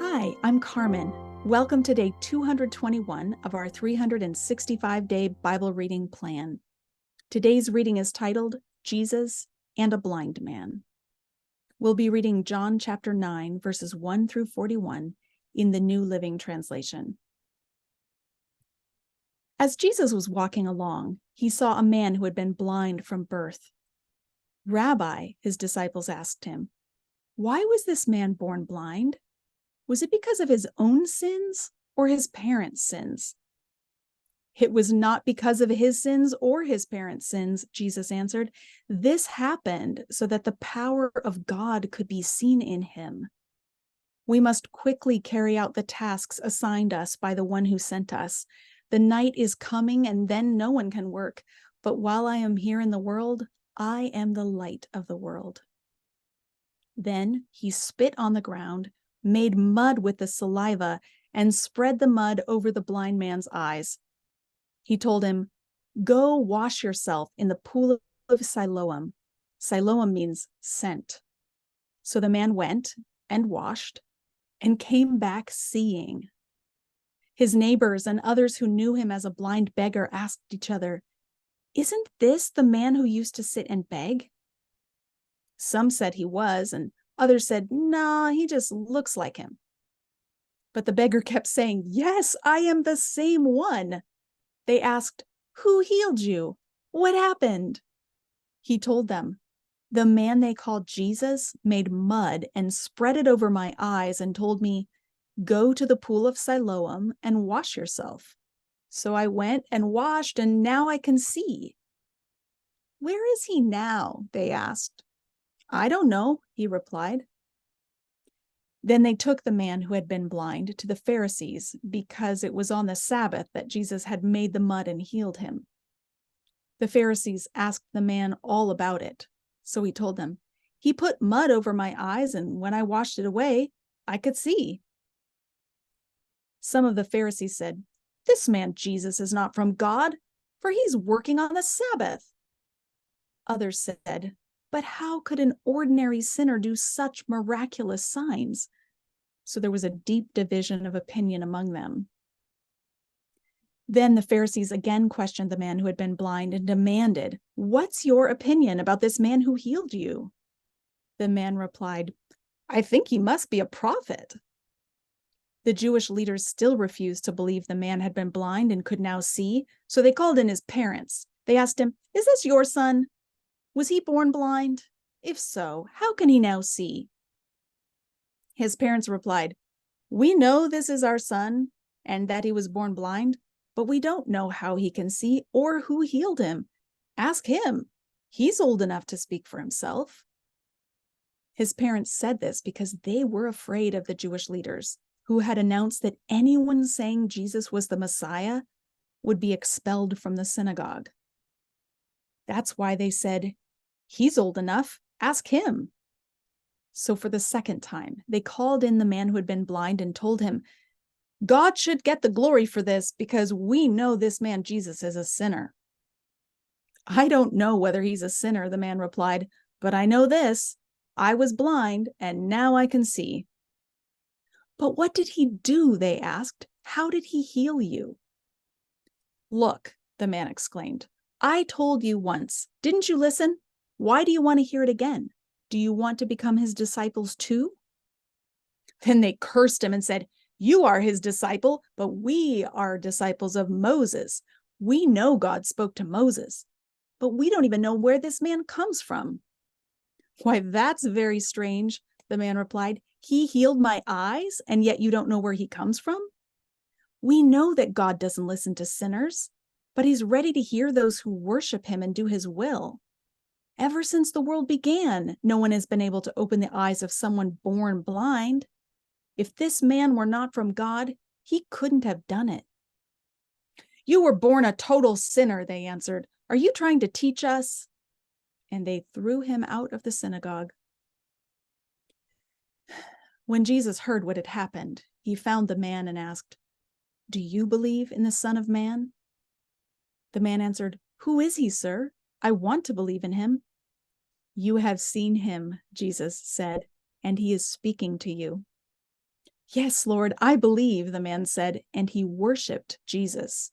Hi, I'm Carmen. Welcome to day 221 of our 365-day Bible reading plan. Today's reading is titled, Jesus and a Blind Man. We'll be reading John chapter 9, verses 1 through 41 in the New Living Translation. As Jesus was walking along, he saw a man who had been blind from birth. "Rabbi," his disciples asked him, "why was this man born blind? Was it because of his own sins or his parents' sins?" "It was not because of his sins or his parents' sins," Jesus answered. "This happened so that the power of God could be seen in him. We must quickly carry out the tasks assigned us by the one who sent us. The night is coming and then no one can work. But while I am here in the world, I am the light of the world." Then he spit on the ground, made mud with the saliva, and spread the mud over the blind man's eyes. He told him, "Go wash yourself in the pool of Siloam." Siloam means sent. So the man went and washed and came back seeing. His neighbors and others who knew him as a blind beggar asked each other, "Isn't this the man who used to sit and beg?" Some said he was, and others said, "Nah, he just looks like him." But the beggar kept saying, "Yes, I am the same one." They asked, "Who healed you? What happened?" He told them, "The man they called Jesus made mud and spread it over my eyes and told me, 'Go to the pool of Siloam and wash yourself.' So I went and washed, and now I can see." "Where is he now?" they asked. "I don't know," he replied. Then they took the man who had been blind to the Pharisees because it was on the Sabbath that Jesus had made the mud and healed him. The Pharisees asked the man all about it. So he told them, "He put mud over my eyes, and when I washed it away, I could see." Some of the Pharisees said, "This man Jesus is not from God, for he's working on the Sabbath." Others said, "But how could an ordinary sinner do such miraculous signs?" So there was a deep division of opinion among them. Then the Pharisees again questioned the man who had been blind and demanded, "What's your opinion about this man who healed you?" The man replied, "I think he must be a prophet." The Jewish leaders still refused to believe the man had been blind and could now see, so they called in his parents. They asked him, "Is this your son? Was he born blind? If so, how can he now see?" His parents replied, "We know this is our son and that he was born blind, but we don't know how he can see or who healed him. Ask him. He's old enough to speak for himself." His parents said this because they were afraid of the Jewish leaders, who had announced that anyone saying Jesus was the Messiah would be expelled from the synagogue. That's why they said, "He's old enough. Ask him." So for the second time, they called in the man who had been blind and told him, "God should get the glory for this because we know this man Jesus is a sinner." "I don't know whether he's a sinner," the man replied, "but I know this. I was blind and now I can see." "But what did he do?" they asked. "How did he heal you?" "Look," the man exclaimed, "I told you once. Didn't you listen? Why do you want to hear it again? Do you want to become his disciples too?" Then they cursed him and said, "You are his disciple, but we are disciples of Moses. We know God spoke to Moses, but we don't even know where this man comes from." "Why, that's very strange," the man replied. "He healed my eyes, and yet you don't know where he comes from? We know that God doesn't listen to sinners, but he's ready to hear those who worship him and do his will. Ever since the world began, no one has been able to open the eyes of someone born blind. If this man were not from God, he couldn't have done it." "You were born a total sinner," they answered. "Are you trying to teach us?" And they threw him out of the synagogue. When Jesus heard what had happened, he found the man and asked, "Do you believe in the Son of Man?" The man answered, "Who is he, sir? I want to believe in him." "You have seen him," Jesus said, "and he is speaking to you." "Yes, Lord, I believe," the man said, and he worshiped Jesus.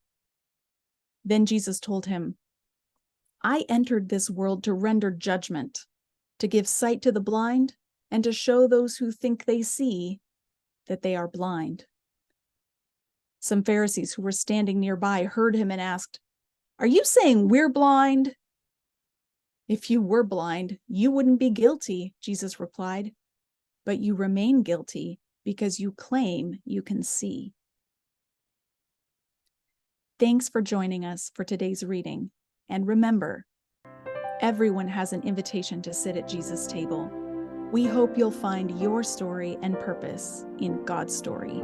Then Jesus told him, "I entered this world to render judgment, to give sight to the blind, and to show those who think they see that they are blind." Some Pharisees who were standing nearby heard him and asked, "Are you saying we're blind?" "If you were blind, you wouldn't be guilty," Jesus replied. "But you remain guilty because you claim you can see." Thanks for joining us for today's reading. And remember, everyone has an invitation to sit at Jesus' table. We hope you'll find your story and purpose in God's story.